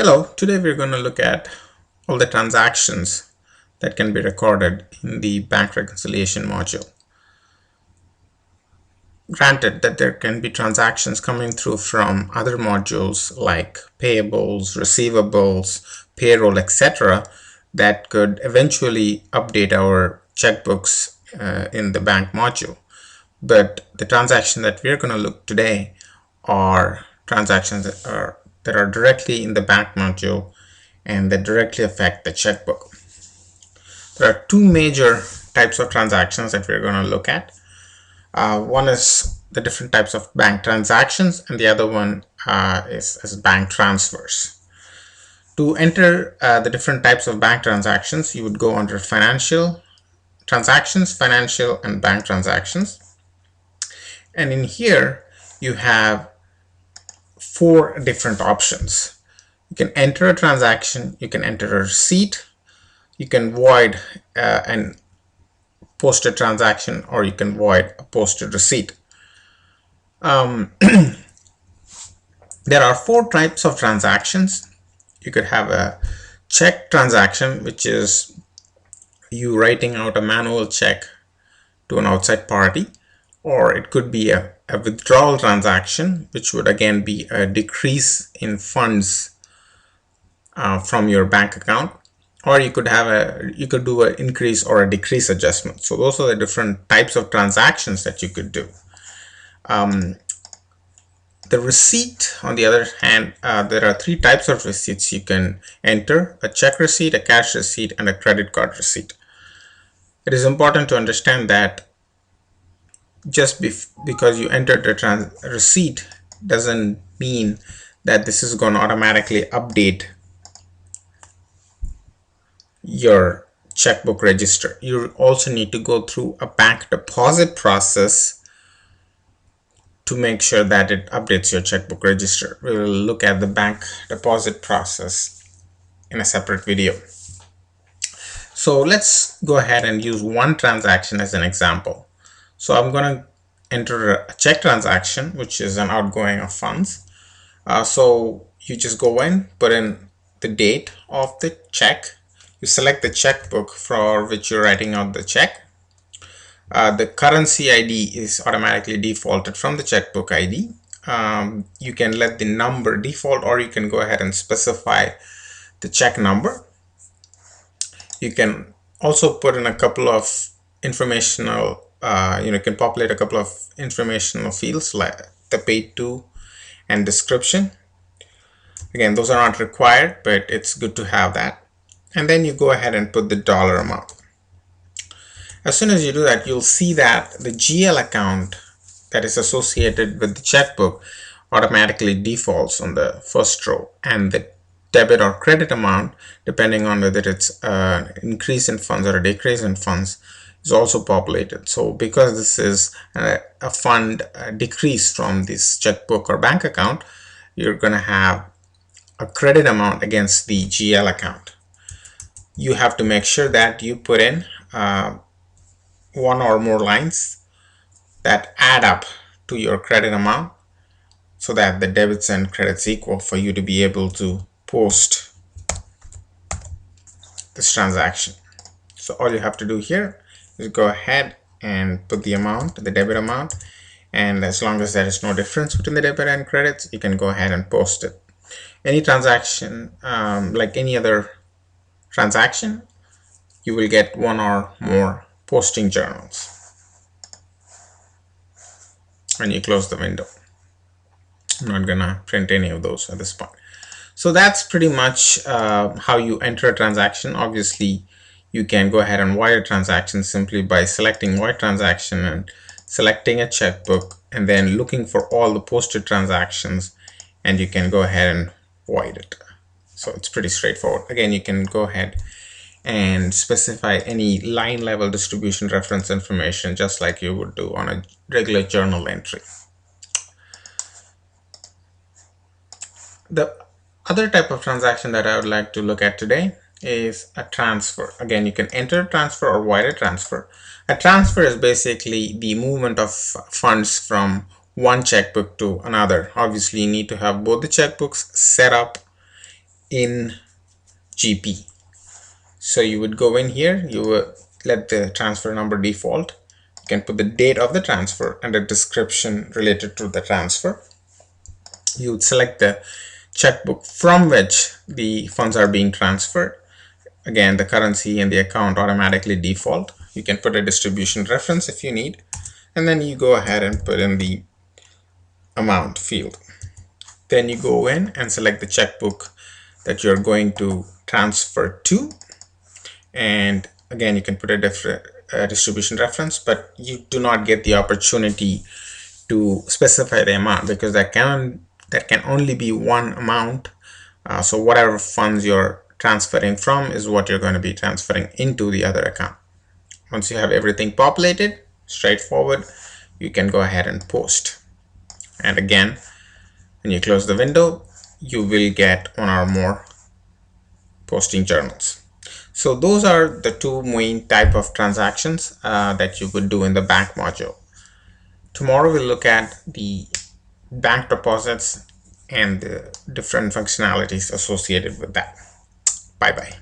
Hello, today we're going to look at all the transactions that can be recorded in the bank reconciliation module. Granted that there can be transactions coming through from other modules like payables, receivables, payroll, etc. that could eventually update our checkbooks in the bank module. But the transaction that we're going to look today are transactions that are directly in the bank module and that directly affect the checkbook. There are two major types of transactions that we're going to look at. One is the different types of bank transactions, and the other one is bank transfers. To enter the different types of bank transactions, you would go under financial transactions, financial and bank transactions. And in here, you have four different options. You can enter a transaction, you can enter a receipt, you can void an posted transaction, or you can void a posted receipt. There are four types of transactions. You could have a check transaction, which is you writing out a manual check to an outside party, or it could be a withdrawal transaction, which would again be a decrease in funds from your bank account, or you could do an increase or a decrease adjustment. So those are the different types of transactions that you could do. The receipt, on the other hand, there are three types of receipts you can enter: a check receipt, a cash receipt, and a credit card receipt. It is important to understand that just because you entered a receipt doesn't mean that this is going to automatically update your checkbook register. You also need to go through a bank deposit process to make sure that it updates your checkbook register. We will look at the bank deposit process in a separate video. So let's go ahead and use one transaction as an example. So I'm going to enter a check transaction, which is an outgoing of funds. So you just go in, put in the date of the check. You select the checkbook for which you're writing out the check. The currency ID is automatically defaulted from the checkbook ID. You can let the number default, or you can go ahead and specify the check number. You can also put in a couple of informational, you can populate a couple of informational fields like the paid to and description. Again, those are not required, but it's good to have that. And then you go ahead and put the dollar amount. As soon as you do that, you'll see that the GL account that is associated with the checkbook automatically defaults on the first row, and the debit or credit amount, depending on whether it's an increase in funds or a decrease in funds, is also populated. So because this is a fund decrease from this checkbook or bank account, you're going to have a credit amount against the GL account. You have to make sure that you put in one or more lines that add up to your credit amount so that the debits and credits equal for you to be able to post this transaction. So all you have to do here is go ahead and put the amount, the debit amount, and as long as there is no difference between the debit and credits, you can go ahead and post it. Any transaction, like any other transaction, you will get one or more posting journals when you close the window. I'm not gonna print any of those at this point. So that's pretty much how you enter a transaction. Obviously, you can go ahead and void a transaction simply by selecting void transaction and selecting a checkbook, and then looking for all the posted transactions, and you can go ahead and void it. So it's pretty straightforward. Again, you can go ahead and specify any line level distribution reference information just like you would do on a regular journal entry. The other type of transaction that I would like to look at today is a transfer. Again, you can enter a transfer or void a transfer. A transfer is basically the movement of funds from one checkbook to another. Obviously, you need to have both the checkbooks set up in GP. So you would go in here, you would let the transfer number default. You can put the date of the transfer and a description related to the transfer. You would select the checkbook from which the funds are being transferred. Again, the currency and the account automatically default. You can put a distribution reference if you need, and then you go ahead and put in the amount field. Then you go in and select the checkbook that you're going to transfer to, and again you can put a different distribution reference, but you do not get the opportunity to specify the amount because that can only be one amount. So whatever funds you're transferring from is what you're going to be transferring into the other account. Once you have everything populated, straightforward, you can go ahead and post. And again, when you close the window, you will get one or more posting journals. So those are the two main type of transactions that you would do in the bank module. Tomorrow we'll look at the bank deposits and the different functionalities associated with that. Bye bye.